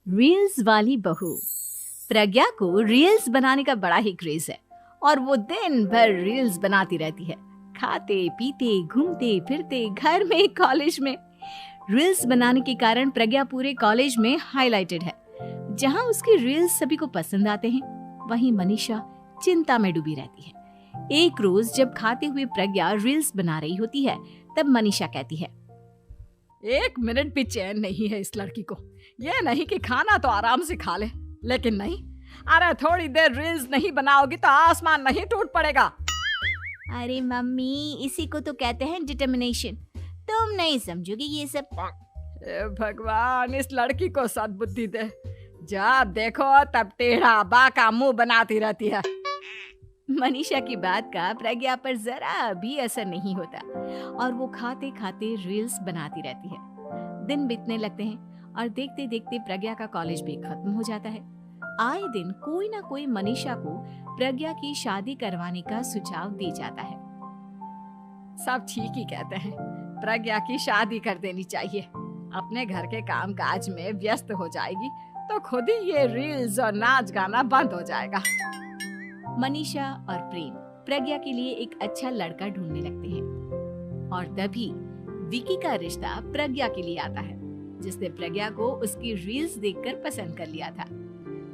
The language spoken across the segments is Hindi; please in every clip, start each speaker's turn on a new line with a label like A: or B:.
A: रील्स वाली बहू। प्रज्ञा को रील्स बनाने का बड़ा ही क्रेज है और वो दिन भर रील्स बनाती रहती है। खाते पीते घूमते फिरते घर में कॉलेज में रील्स बनाने के कारण प्रज्ञा पूरे कॉलेज में हाईलाइटेड है। जहां उसकी रील्स सभी को पसंद आते हैं, वहीं मनीषा चिंता में डूबी रहती है। एक रोज जब खाते हुए प्रज्ञा रील्स बना रही होती है, तब मनीषा कहती है,
B: 1 मिनट भी चैन नहीं है इस लड़की को। ये नहीं कि खाना तो आराम से खा ले, लेकिन नहीं, अरे थोड़ी देर रील्स नहीं बनाओगी तो आसमान नहीं टूट पड़ेगा।
A: अरे मम्मी, इसी को तो कहते हैं डिटर्मिनेशन। तुम नहीं समझोगी ये सब।
B: भगवान, इस लड़की को सद्बुद्धि दे। जब देखो तब टेढ़ा बाका मुंह बनाती रहती है।
A: मनीषा की बात का प्रज्ञा पर जरा भी असर नहीं होता और वो खाते खाते रील्स बनाती रहती है। दिन बीतने लगते हैं और देखते देखते प्रज्ञा का कॉलेज भी खत्म हो जाता है। आए दिन कोई ना कोई मनीषा को प्रज्ञा की शादी करवाने का सुझाव दे जाता है।
B: सब ठीक ही कहते हैं, प्रज्ञा की शादी कर देनी चाहिए। अपने घर के काम काज में व्यस्त हो जाएगी तो खुद ही ये रील्स और नाच गाना बंद हो जाएगा।
A: मनीषा और प्रेम प्रज्ञा के लिए एक अच्छा लड़का ढूंढने लगते हैं और तभी विकी का रिश्ता प्रज्ञा के लिए आता है, जिसने प्रज्ञा को उसकी रील्स देखकर पसंद कर लिया था।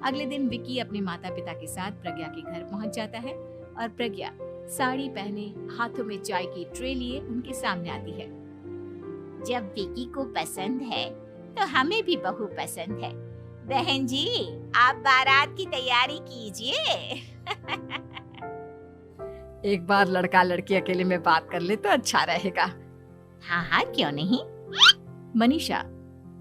A: अगले दिन विकी अपने माता पिता के साथ प्रज्ञा के घर पहुंच जाता है और प्रज्ञा साड़ी पहने हाथों में चाय की ट्रे लिए उनके सामने आती है।
C: जब विकी को पसंद है तो हमें भी बहू पसंद है। बहन जी, आप बारात की तैयारी कीजिए।
B: एक बार लड़का लड़की अकेले में बात कर ले तो अच्छा रहेगा।
C: हाँ हाँ, क्यों नहीं।
A: मनीषा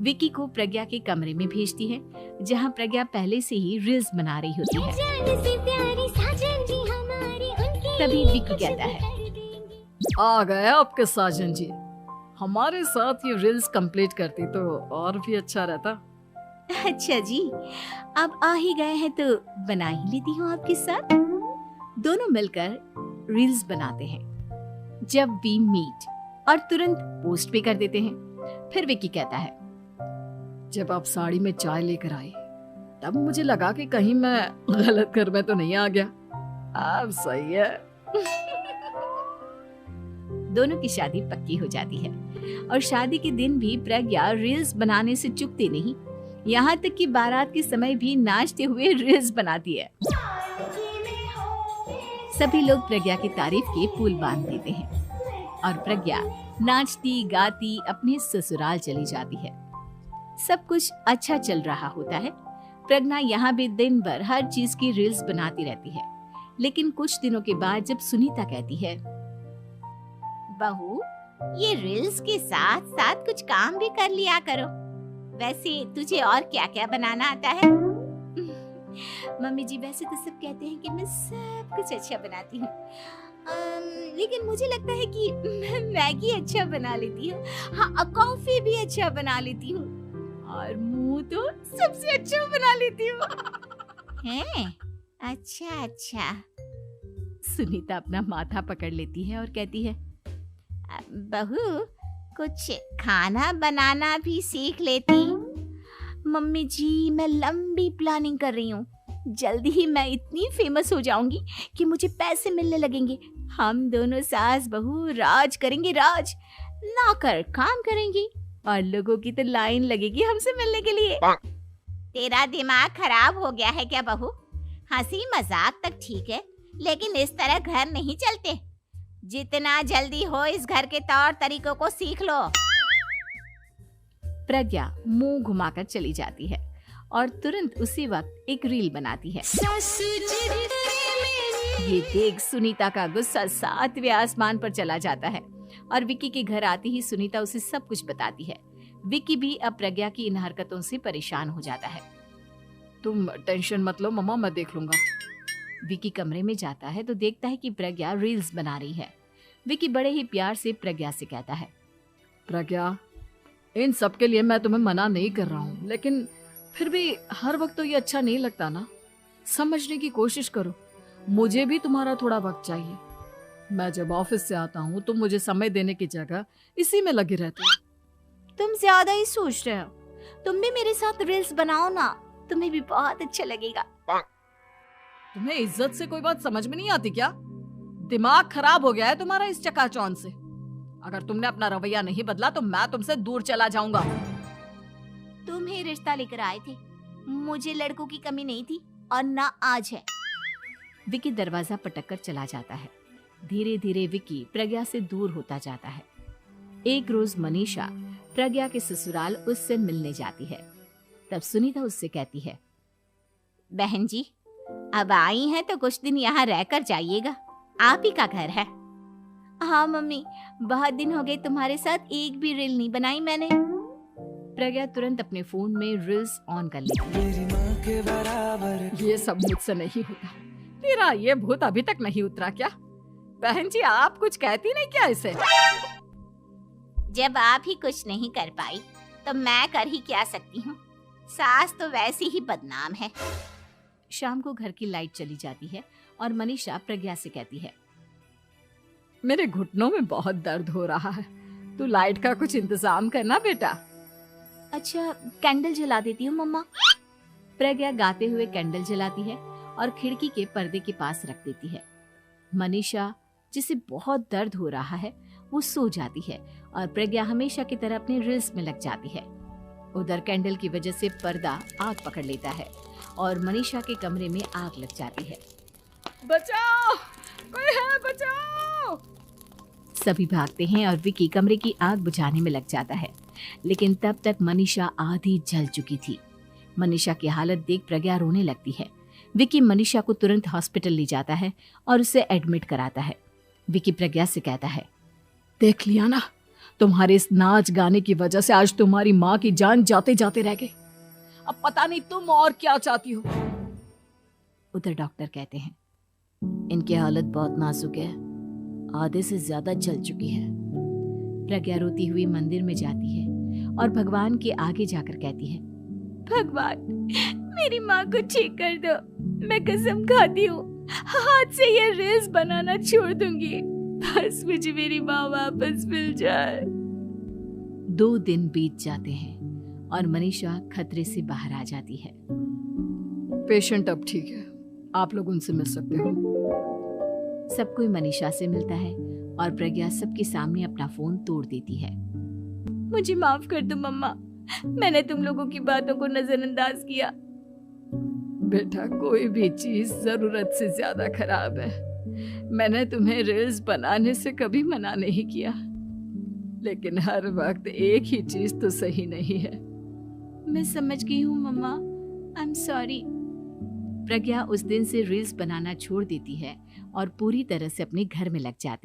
A: विकी को प्रज्ञा के कमरे में भेजती है, जहां प्रज्ञा पहले से ही रील्स बना रही होती है। तभी विकी कहता है,
B: आ गए आपके साजन जी। हमारे साथ ये रील्स कंप्लीट करती तो और भी अच्छा रहता।
A: अच्छा जी, अब आ ही गए हैं तो बना ही लेती हूँ आपके साथ। दोनों मिलकर रील्स बनाते हैं। जब वी मीट और तुरंत पोस्ट भी कर देते हैं। फिर विकी कहता है,
B: जब आप साड़ी में चाय लेकर आई तब मुझे लगा कि कहीं मैं गलत घर में तो नहीं आ गया। अब सही है।
A: दोनों की शादी पक्की हो जाती है और शादी के दिन भी प्रज्ञा रील्स बनाने से चूकती नहीं। यहाँ तक कि बारात के समय भी नाचते हुए रील्स बनाती है। सभी लोग प्रज्ञा की तारीफ के पुल बांध देते हैं और प्रज्ञा नाचती गाती अपने ससुराल चली जाती है। सब कुछ अच्छा चल रहा होता है। प्रज्ञा यहाँ भी दिन भर हर चीज की रील्स बनाती रहती है। लेकिन कुछ दिनों के बाद जब सुनीता कहती है,
C: बहू, ये रील्स के साथ साथ कुछ काम भी कर लिया करो। वैसे तुझे और क्या क्या बनाना आता है?
A: मम्मी जी, वैसे तो सब कहते हैं कि मैं सब कुछ अच्छा बनाती हूँ, लेकिन मुझे लगता है कि मैं मैगी अच्छा बना लेती हूँ। हाँ, कॉफी भी अच्छा बना लेती हूँ और मुंह तो सबसे अच्छा बना लेती हूँ।
C: हैं? अच्छा अच्छा।
A: सुनीता अपना माथा पकड़ लेती है और कहती है,
C: बहू, कुछ खाना बनाना भी सीख लेती।
A: मम्मी जी, मैं लंबी प्लानिंग कर रही हूँ। जल्दी ही मैं इतनी फेमस हो जाऊंगी कि मुझे पैसे मिलने लगेंगे। हम दोनों सास बहू राज करेंगे, राज। नौकर काम करेंगी और लोगों की तो लाइन लगेगी हमसे मिलने के लिए।
C: तेरा दिमाग खराब हो गया है क्या बहू? हंसी मजाक तक ठीक है, लेकिन इस तरह घर नहीं चलते। जितना जल्दी हो इस घर के तौर तरीकों को सीख लो।
A: प्रज्ञा मुंह घुमाकर चली जाती है और तुरंत उसी वक्त एक रील बनाती है। ये देख सुनीता का गुस्सा 7वें आसमान पर चला जाता है और विकी के घर आते ही सुनीता उसे सब कुछ बताती है। विकी भी अब प्रज्ञा की इन हरकतों से परेशान हो जाता है।
B: तुम टेंशन मत लो मम्मा, मैं देख लूंगा।
A: विकी कमरे में जाता है तो देखता है कि प्रज्ञा रील्स बना रही है। विकी बड़े ही प्यार से प्रज्ञा से कहता है,
B: प्रज्ञा, इन सब के लिए मैं तुम्हें मना नहीं कर रहा हूँ, लेकिन फिर भी हर वक्त तो ये अच्छा नहीं लगता ना। समझने की कोशिश करो, मुझे भी तुम्हारा थोड़ा वक्त चाहिए। मैं जब ऑफिस से आता हूँ तो मुझे समय देने की जगह इसी में लगी रहती है।
A: तुम ज्यादा ही सोच रहे हो। तुम भी मेरे साथ रील्स बनाओ ना, तुम्हें भी बहुत अच्छा लगेगा।
B: तुम्हें इज्जत से कोई बात समझ में नहीं आती क्या? दिमाग खराब हो गया है तुम्हारा इस चकाचौंध से। अगर तुमने अपना रवैया नहीं बदला तो मैं तुमसे दूर चला जाऊंगा।
C: तुम ही रिश्ता लेकर आए थे, मुझे लड़कों की कमी नहीं थी और ना आज है।
A: विकी दरवाजा पटक कर चला जाता है। धीरे धीरे विकी प्रज्ञा से दूर होता जाता है। एक रोज मनीषा प्रज्ञा के ससुराल उससे मिलने जाती है। तब सुनीता उससे कहती है,
C: बहन जी, अब आई हैं तो कुछ दिन यहाँ रहकर जाइएगा, आप ही का घर है।
A: हाँ मम्मी, बहुत दिन हो गए तुम्हारे साथ एक भी रील नहीं बनाई मैंने। प्रज्ञा तुरंत अपने फोन में रील्स ऑन कर लेती है।
B: ये सब मुझसे नहीं होता। तेरा ये भूत अभी तक नहीं उतरा क्या? बहन जी, आप कुछ कहती नहीं क्या इसे?
C: जब आप ही कुछ नहीं कर पाई तो मैं कर ही क्या सकती हूँ। सास तो वैसी ही बदनाम है।
A: शाम को घर की लाइट चली जाती है और मनीषा प्रज्ञा से कहती है,
B: मेरे घुटनों में बहुत दर्द हो रहा है, तू लाइट का कुछ इंतजाम करना बेटा।
A: अच्छा, कैंडल जला देती हूँ मम्मा। प्रज्ञा गाते हुए कैंडल जलाती है और खिड़की के पर्दे के पास रख देती है। मनीषा, जिसे बहुत दर्द हो रहा है, वो सो जाती है और प्रज्ञा हमेशा की तरह अपने रील्स में लग जाती है। उधर कैंडल की वजह से पर्दा आग पकड़ लेता है और मनीषा के कमरे में आग लग जाती है।
B: बचाओ, कोई है, बचाओ।
A: सभी भागते हैं और विकी कमरे की आग बुझाने में लग जाता है, लेकिन तब तक मनीषा आधी जल चुकी थी। मनीषा की हालत देख प्रज्ञा रोने लगती है। विकी मनीषा को तुरंत हॉस्पिटल ले जाता है और उसे एडमिट कराता है। विकी प्रज्ञा से कहता है,
B: देख लिया ना, तुम्हारे इस नाच गाने की वजह से आज तुम्हारी माँ की जान जाते जाते रह गई। अब पता नहीं तुम और क्या चाहती हो।
A: उधर डॉक्टर कहते हैं, इनकी हालत बहुत नाजुक है, आधे से ज्यादा जल चुकी है। प्रज्ञा रोती हुई मंदिर में जाती है और भगवान के आगे जाकर कहती है, भगवान, मेरी माँ को ठीक कर दो। मैं कसम खाती हूँ, हाथ से ये रील्स बनाना छोड़ दूंगी। बस मुझे मेरी माँ वापस मिल जाए। 2 दिन बीत जाते हैं और मनीषा खतरे से बाहर आ जाती है।
B: पेशेंट अब ठीक है, आप लोग उनसे मिल सकते हो।
A: सब कोई मनीषा से मिलता है और प्रज्ञा सबके सामने अपना फोन तोड़ देती है। मुझे माफ कर दो मम्मा, मैंने तुम लोगों की बातों को नजरअंदाज किया।
B: बेटा, कोई भी चीज जरूरत से ज्यादा खराब है। मैंने तुम्हें रील्स बनाने से कभी मना नहीं किया, लेकिन हर वक्त एक ही चीज तो सही नहीं है।
A: मैं समझ गई हूँ मम्मा, आई एम सॉरी। प्रज्ञा उस दिन से रील्स बनाना छोड़ देती है और पूरी तरह से अपने घर में लग जाती है।